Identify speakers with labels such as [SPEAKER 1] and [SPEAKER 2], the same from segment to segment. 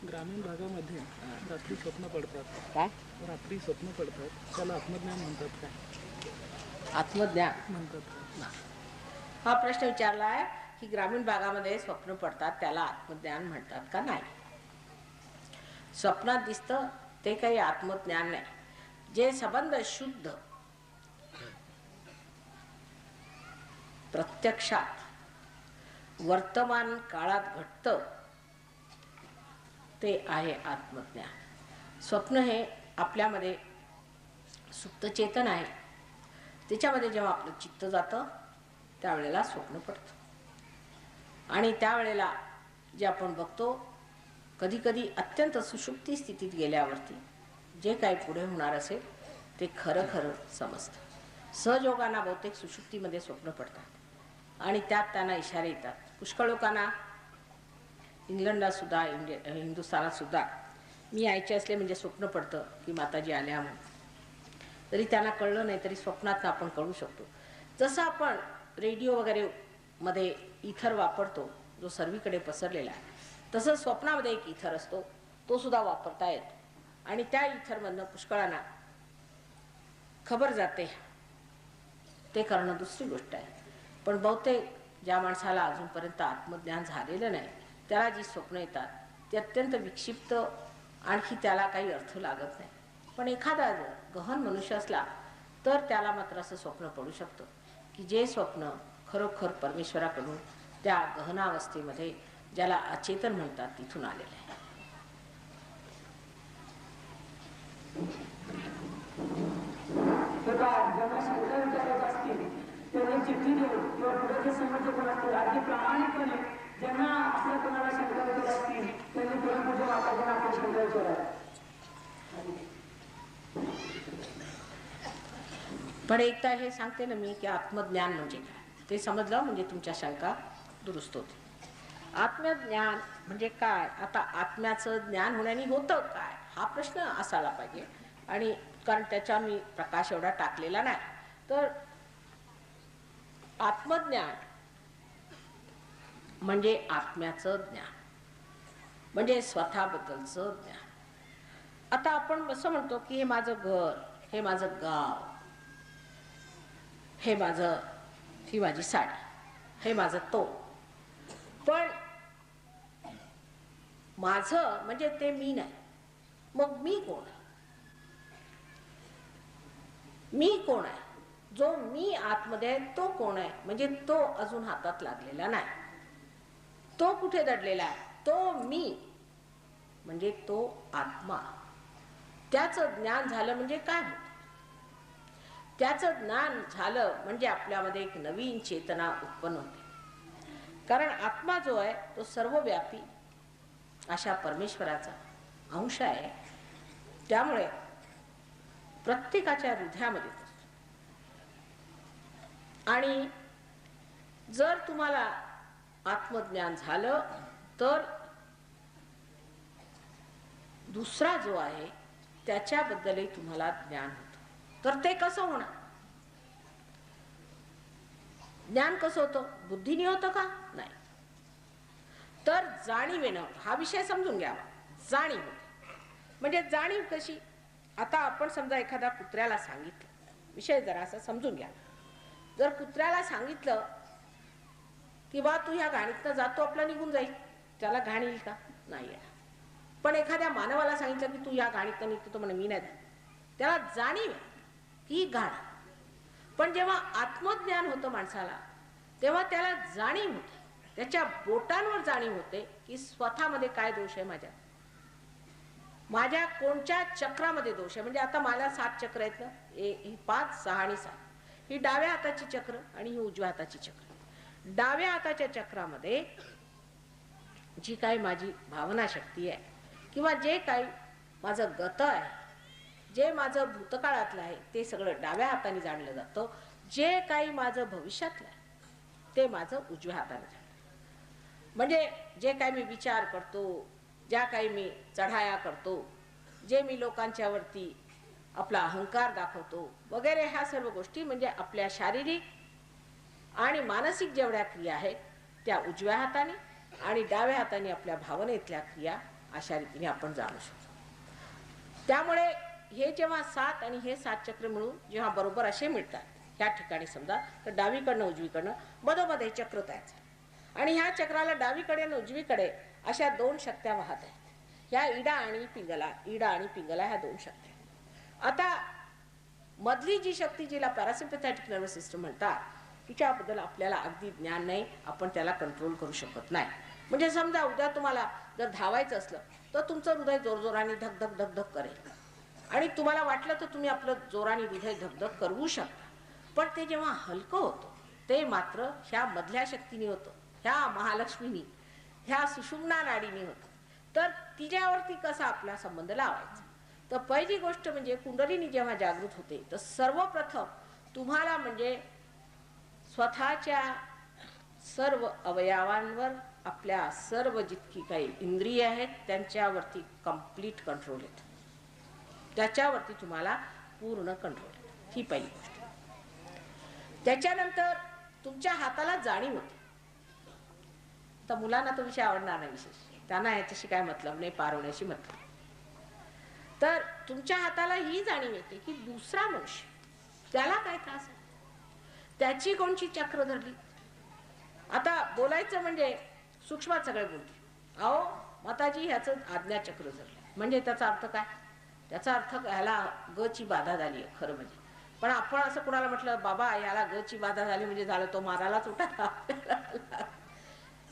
[SPEAKER 1] ग्रामीण भागामध्ये रात्री स्वप्न पडतात.
[SPEAKER 2] काय
[SPEAKER 1] रात्री स्वप्न पडतात त्याला आत्मज्ञान म्हणतात काय?
[SPEAKER 2] आत्मज्ञान
[SPEAKER 1] म्हणतात.
[SPEAKER 2] हा प्रश्न विचारला आहे की ग्रामीण भागामध्ये स्वप्न पडतात त्याला आत्मज्ञान म्हणतात का? नाही. स्वप्नात दिसतं ते काही आत्मज्ञान नाही. जे संबंध शुद्ध प्रत्यक्षात वर्तमान काळात घडतं ते आहे आत्मज्ञान. स्वप्न हे आपल्यामध्ये सुप्त चेतन आहे. त्याच्यामध्ये जेव्हा आपलं चित्त जातं त्यावेळेला स्वप्न पडतं आणि त्यावेळेला जे आपण बघतो कधी कधी अत्यंत सुषुप्ती स्थितीत गेल्यावरती जे काही पुढे होणार असेल ते खरं खरं समजतं. सहजोगांना बहुतेक सुषुप्तीमध्ये स्वप्न पडतात आणि त्यात त्यांना इशारे येतात. पुष्कळ लोकांना इंग्लंडला सुद्धा हिंदुस्थानात सुद्धा मी यायचे असले म्हणजे स्वप्न पडतं की माताजी आल्या म्हणून. तरी त्यांना कळलं नाही तरी स्वप्नात आपण कळू शकतो. जसं आपण रेडिओ वगैरे मध्ये इथर वापरतो जो सर्वीकडे पसरलेला आहे तसं स्वप्नामध्ये एक इथर असतो तो सुद्धा वापरता येतो आणि त्या इथरमधनं पुष्कळांना खबर जाते. ते करणं दुसरी गोष्ट आहे. पण बहुतेक ज्या माणसाला अजूनपर्यंत आत्मज्ञान झालेलं नाही त्याला जी स्वप्न येतात ती अत्यंत विक्षिप्त, आणखी त्याला काही अर्थ लागत नाही. पण एखादा गहन मनुष्य असला तर त्याला मात्र असं स्वप्न पडू शकतं की जे स्वप्न खरोखर परमेश्वराकडून त्या गहनावस्थेमध्ये ज्याला अचेतन म्हणतात तिथून आलेलं आहे.
[SPEAKER 3] चिठ्ठी देऊन किंवा पुढे जे समर्थक असतील अगदी प्रामाणिकपणे ज्यांना आपल्या कोणाला शंका वगैरे असतील त्यांनी परमपूज्य माताजींना आपण शंका विचारावी.
[SPEAKER 2] पण एकदा हे सांगते ना मी की आत्मज्ञान म्हणजे काय ते समजलं म्हणजे तुमच्या शंका दुरुस्त होते. आत्मज्ञान म्हणजे काय? आता आत्म्याचं ज्ञान होण्याने होतं काय हा प्रश्न असायला पाहिजे. आणि कारण त्याचा मी प्रकाश एवढा टाकलेला नाही. तर आत्मज्ञान म्हणजे आत्म्याचं ज्ञान म्हणजे स्वतःबद्दलचं ज्ञान. आता आपण असं म्हणतो की हे माझं घर, हे माझं गाव, हे माझं, ही माझी साडी, हे माझं तो. पण माझं म्हणजे ते मी नाही. मग मी कोण आहे? मी कोण आहे? जो मी आतमध्ये आहे तो कोण आहे? म्हणजे तो अजून हातात लागलेला नाही. तो कुठे दडलेला आहे? तो मी म्हणजे तो आत्मा. त्याचं ज्ञान झालं म्हणजे काय होतं? त्याचं ज्ञान झालं म्हणजे आपल्यामध्ये एक नवीन चेतना उत्पन्न होते. कारण आत्मा जो आहे तो सर्वव्यापी अशा परमेश्वराचा अंश आहे. त्यामुळे प्रत्येकाच्या हृदयामध्ये आणि जर तुम्हाला आत्मज्ञान झालं तर दुसरा जो आहे त्याच्याबद्दलही तुम्हाला ज्ञान होतं. तर ते कसं होणार? ज्ञान कसं होतं? बुद्धीने होतं का? नाही. तर जाणीवेनं होतं. हा विषय समजून घ्यावा. जाणीव होते म्हणजे जाणीव कशी? आता आपण समजा एखादा कुत्र्याला सांगितलं, विषय जरा असं समजून घ्या. जर कुत्र्याला सांगितलं की बा तू ह्या घाणीतनं जातो आपला निघून जाईल, त्याला घाण येईल का? नाही येणार. पण एखाद्या मानवाला सांगितलं की तू ह्या घाणीतनं निघतो तो म्हणे मी नाही, त्याला जाणीव की घाण. पण जेव्हा आत्मज्ञान होतं माणसाला तेव्हा त्याला जाणीव होते, त्याच्या बोटांवर जाणीव होते की स्वतःमध्ये काय दोष आहे, माझ्या कोणत्या चक्रामध्ये दोष आहे. म्हणजे आता मला 7 चक्र आहेत ना, ही 5, 6 आणि 7. ही डाव्या हाताची चक्र आणि ही उजव्या हाताची चक्र. डाव्या हाताच्या चक्रामध्ये जी काही माझी भावना शक्ती आहे किंवा जे काही माझं गत आहे, जे माझं भूतकाळातलं आहे ते सगळं डाव्या हाताने जाणलं जातं. जे काही माझं भविष्यातलं आहे ते माझं उजव्या हाताने जाणलं. म्हणजे जे काही मी विचार करतो, ज्या काही मी चढाया करतो, जे मी लोकांच्या वरती आपला अहंकार दाखवतो वगैरे, ह्या सर्व गोष्टी म्हणजे आपल्या शारीरिक आणि मानसिक जेवढ्या क्रिया आहेत त्या उजव्या हाताने आणि डाव्या हाताने आपल्या भावनेतल्या क्रिया अशा रीतीने आपण जाणू शकतो. त्यामुळे हे जेव्हा 7 आणि हे 7 चक्र मिळून जेव्हा बरोबर असे मिळतात या ठिकाणी समजा, तर डावीकडनं उजवीकडनं मधोमध हे चक्र तयार झालं आणि ह्या चक्राला डावीकडे आणि उजवीकडे अशा 2 शक्त्या वाहत आहेत. ह्या इडा आणि पिंगला ह्या 2 शक्त्या. आता मधली जी शक्ती जिला पॅरासिम्पॅथॅटिक नर्वस सिस्टम म्हणतात, तिच्याबद्दल आपल्याला अगदी ज्ञान नाही, आपण त्याला कंट्रोल करू शकत नाही. म्हणजे समजा उद्या तुम्हाला जर धावायचं असलं तर तुमचं हृदय जोरजोराने धक धक धक धक करेल आणि तुम्हाला वाटलं तर तुम्ही आपलं जोराने हृदय धकधक करवू शकता. पण ते जेव्हा हलकं होतं ते मात्र ह्या मधल्या शक्तीने होतं, ह्या महालक्ष्मीनी, ह्या सुषुम्ना नाडीने होतं. तर तिच्यावरती कसा आपला संबंध लावायचा? तर पहिली गोष्ट म्हणजे कुंडलिनी जेव्हा जागृत होते तर सर्वप्रथम तुम्हाला म्हणजे स्वतःच्या सर्व अवयवांवर, आपल्या सर्व जितकी काही इंद्रिय आहेत त्यांच्यावरती कंप्लीट कंट्रोल येतो, त्याच्यावरती तुम्हाला पूर्ण कंट्रोल येतो. ही पहिली गोष्ट. त्याच्यानंतर तुमच्या हाताला जाणीव होते. तर मुलांना तो विषय आवडणार नाही, विशेष त्यांना ह्याच्याशी काय मतलब नाही, पार होण्याशी मतलब. तर तुमच्या हाताला ही जाणीव येते की दुसरा मनुष्य, त्याला काय त्रास आहे, त्याची कोणची चक्र धरली. आता बोलायचं म्हणजे सूक्ष्मात सगळे बोलते, अहो माताजी ह्याचं आज्ञाचक्र धरलं. म्हणजे त्याचा अर्थ काय? त्याचा अर्थ ह्याला ग ची बाधा झाली आहे खरं म्हणजे. पण आपण असं कुणाला म्हटलं बाबा याला ग ची बाधा झाली म्हणजे झालं तो मारायलाच उठा.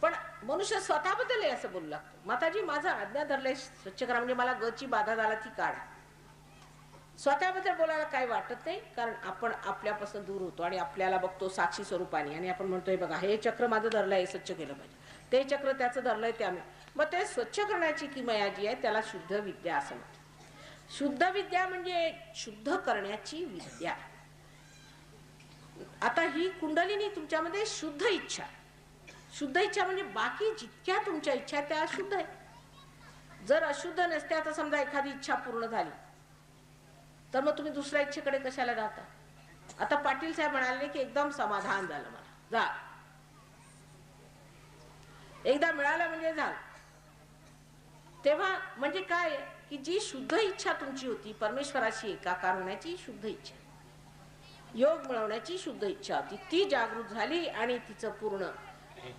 [SPEAKER 2] पण मनुष्य स्वतःबद्दल असं बोलू लागतो, माताजी माझं आज्ञा धरलंय स्वच्छ करा म्हणजे मला ग ची बाधा झाला ती काढा. स्वतःबद्दल बोलायला काही वाटत नाही, कारण आपण आपल्यापासून दूर होतो आणि आपल्याला बघतो साक्षी स्वरूपाने आणि आपण म्हणतोय बघा हे चक्र माझं धरलंय, हे स्वच्छ केलं पाहिजे, ते चक्र त्याचं धरलंय ते आम्ही. मग ते स्वच्छ करण्याची किमया जी आहे त्याला शुद्ध विद्या असं म्हणतात. शुद्ध विद्या म्हणजे शुद्ध करण्याची विद्या. आता ही कुंडलिनी तुमच्यामध्ये शुद्ध इच्छा, शुद्ध इच्छा म्हणजे बाकी जितक्या तुमच्या इच्छा त्या अशुद्ध आहे. जर अशुद्ध नसत्या तर समजा एखादी इच्छा पूर्ण झाली तर मग तुम्ही दुसऱ्या इच्छेकडे कशाला जाता? आता पाटील साहेब म्हणाले की एकदम समाधान झालं, मला जा, एकदा मिळालं म्हणजे झालं. तेव्हा म्हणजे काय की जी शुद्ध इच्छा तुमची होती, परमेश्वराशी एकाकार होण्याची शुद्ध इच्छा, योग मिळवण्याची शुद्ध इच्छा होती, ती जागृत झाली आणि तिचं पूर्ण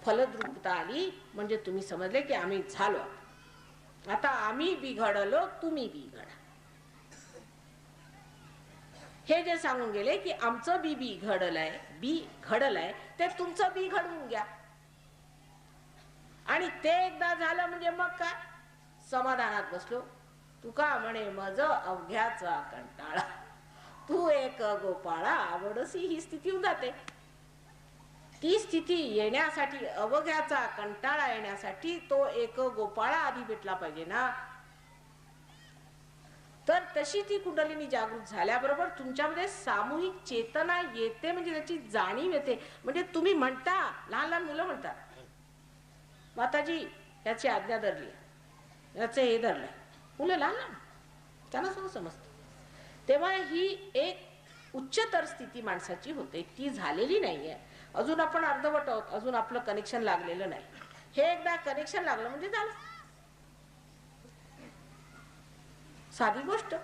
[SPEAKER 2] फलद्रूपता आली. म्हणजे तुम्ही समजले की आम्ही झालो, आता आम्ही बिघडलो, तुम्ही बिघडा. हे जे सांगून गेले की आमचं बी घडलंय ते तुमचं बी घडवून घ्या. आणि ते एकदा झालं म्हणजे मग काय समाधानात बसलो. तुका म्हणे मज अवघ्याचा कंटाळा, तू एक गोपाळा आवडसी, ही स्थिती होऊन जाते. ती स्थिती येण्यासाठी, अवघ्याचा कंटाळा येण्यासाठी तो एक गोपाळा आधी भेटला पाहिजे ना. तर तशी ती कुंडलिनी जागृत झाल्याबरोबर तुमच्यामध्ये सामूहिक चेतना येते, म्हणजे त्याची जाणीव येते. म्हणजे तुम्ही म्हणता, लहान लहान मुलं म्हणतात माताजी याची आज्ञा धरली, याचे हे धरलंय, मुलं लहान लहान त्यांना सगळं समजतं. तेव्हा ही एक उच्चतर स्थिती माणसाची होते, ती झालेली नाहीये अजून. आपण अर्धवट आहोत, अजून आपलं कनेक्शन लागलेलं नाही. हे एकदा कनेक्शन लागलं म्हणजे झालं. साधी गोष्ट,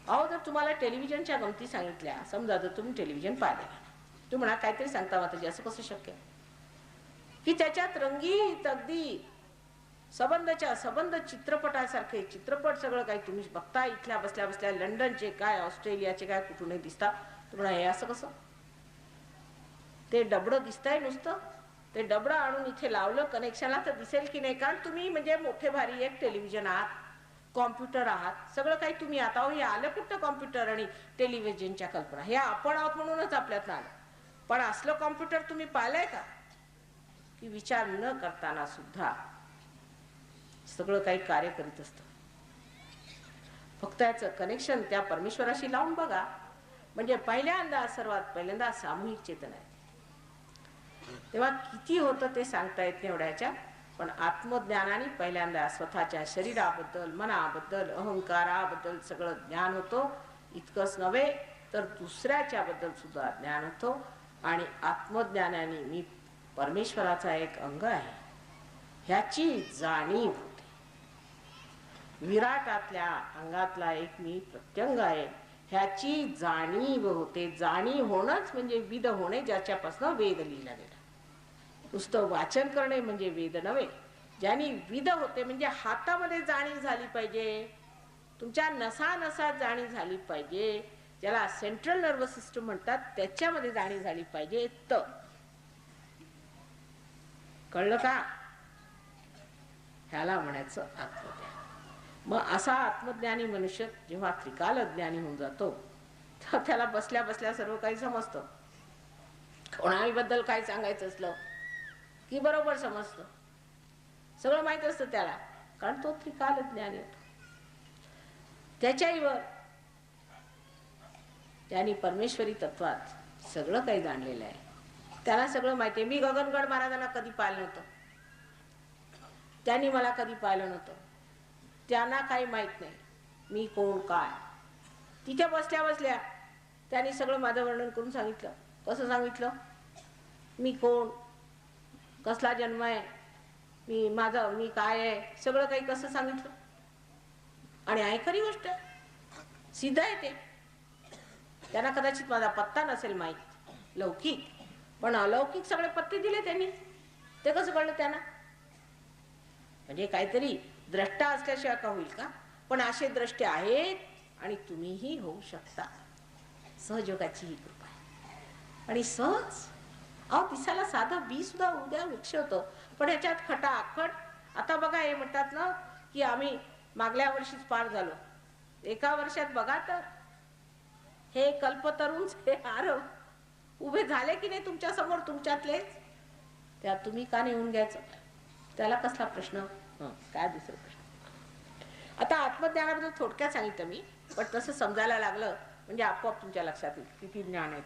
[SPEAKER 2] अहो जर तुम्हाला टेलिव्हिजनच्या गमती सांगितल्या, समजा जर तुम्ही टेलिव्हिजन पाहिलं, तुम्ही म्हणा काहीतरी सांगता माताजी, असं कसं शक्य की त्याच्यात रंगीत अगदी संबंध चित्रपटासारखे चित्रपट सगळं काही तुम्ही बघता, इथल्या बसल्या बसल्या लंडनचे काय, ऑस्ट्रेलियाचे काय, कुठूनही दिसता. तुम्हाला हे असं कसं, ते डबडं दिसतंय नुसतं, ते डबडं आणून इथे लावलं कनेक्शनला तर दिसेल की नाही, कारण तुम्ही म्हणजे मोठे भारी एक टेलिव्हिजन आहात, कॉम्प्युटर आहात, सगळं काही तुम्ही. आता हे आलं कुठं कॉम्प्युटर आणि टेलिव्हिजनच्या कल्पना, हे आपण आहोत म्हणूनच आपल्यात आलं. पण असलं कॉम्प्युटर तुम्ही पाहिलंय का की विचार न करताना सुद्धा सगळं काही कार्य करीत असतं. फक्त याचं कनेक्शन त्या परमेश्वराशी लावून बघा, म्हणजे सर्वात पहिल्यांदा सामूहिक चेतना आहे. तेव्हा किती होतं ते सांगता येत नाही एवढ्याच्या, पण आत्मज्ञानाने पहिल्यांदा स्वतःच्या शरीराबद्दल, मनाबद्दल, अहंकाराबद्दल सगळं ज्ञान होतं. इतकंच नव्हे तर दुसऱ्याच्या बद्दल सुद्धा ज्ञान होतं. आणि आत्मज्ञानाने मी परमेश्वराचा एक अंग आहे ह्याची जाणीव होते. विराटातल्या अंगातला एक मी प्रत्यंग आहे ह्याची जाणीव होते. जाणीव होणंच म्हणजे विद होणे, ज्याच्यापासून वेद लिहिला गेला. नुसतं वाचन करणे म्हणजे वेद नव्हे. ज्यानी विद होते म्हणजे हातामध्ये जाणीव झाली पाहिजे, तुमच्या नसा नसात जाणीव झाली पाहिजे, ज्याला सेंट्रल नर्वस सिस्टम म्हणतात त्याच्यामध्ये जाणीव झाली पाहिजे. तर कळलं का? ह्याला म्हणायचं आत्मज्ञान. मग असा आत्मज्ञानी मनुष्य जेव्हा त्रिकाल ज्ञानी होऊन जातो तर त्याला बसल्या बसल्या सर्व काही समजतं. कोणाबद्दल काय सांगायचं असलं की बरोबर समजतं, सगळं माहित असतं त्याला, कारण तो त्रिकाल ज्ञानी होतो. त्याच्यावर त्यांनी परमेश्वरी तत्वात सगळं काही जाणलेलं आहे. त्याला सगळं माहिती आहे. मी गगनगड महाराजांना कधी पाहिलं नव्हतं, त्यांनी मला कधी पाहिलं नव्हतं, त्यांना काही माहित नाही मी कोण काय. तिथे बसल्या बसल्या त्यांनी सगळं माझं वर्णन करून सांगितलं. कसं सांगितलं? मी कोण, कसला जन्म आहे, मी काय आहे, सगळं काही कसं सांगितलं. आणि आहे खरी गोष्ट, सिद्ध आहे ते. त्यांना कदाचित माझा पत्ता नसेल माहीत, लौकिक, पण अलौकिक सगळे पत्ते दिले त्यांनी. ते कसं कळलं त्यांना? म्हणजे काहीतरी द्रष्टा असल्याशिवाय का होईल का? पण असे द्रष्टे आहेत आणि तुम्हीही होऊ शकता. सहयोगाची ही कृपा आहे. आणि सहज दिसायला साधं बी सुद्धा उद्या वृक्ष होतं, पण ह्याच्यात खटाखट. आता बघा, हे म्हणतात ना की आम्ही मागल्या वर्षीच पार झालो. एका वर्षात बघा तर हे कल्पतरूंचे आरव उभे झाले की नाही तुमच्या समोर, तुमच्यातलेच. त्या तुम्ही का नेऊन घ्यायचं? त्याला कसला प्रश्न? काय दुसरा प्रश्न? आता आत्मज्ञानाबद्दल थोडक्यात सांगितलं मी, पण तसं समजायला लागलं म्हणजे आपोआप तुमच्या लक्षात येईल किती ज्ञान आहे.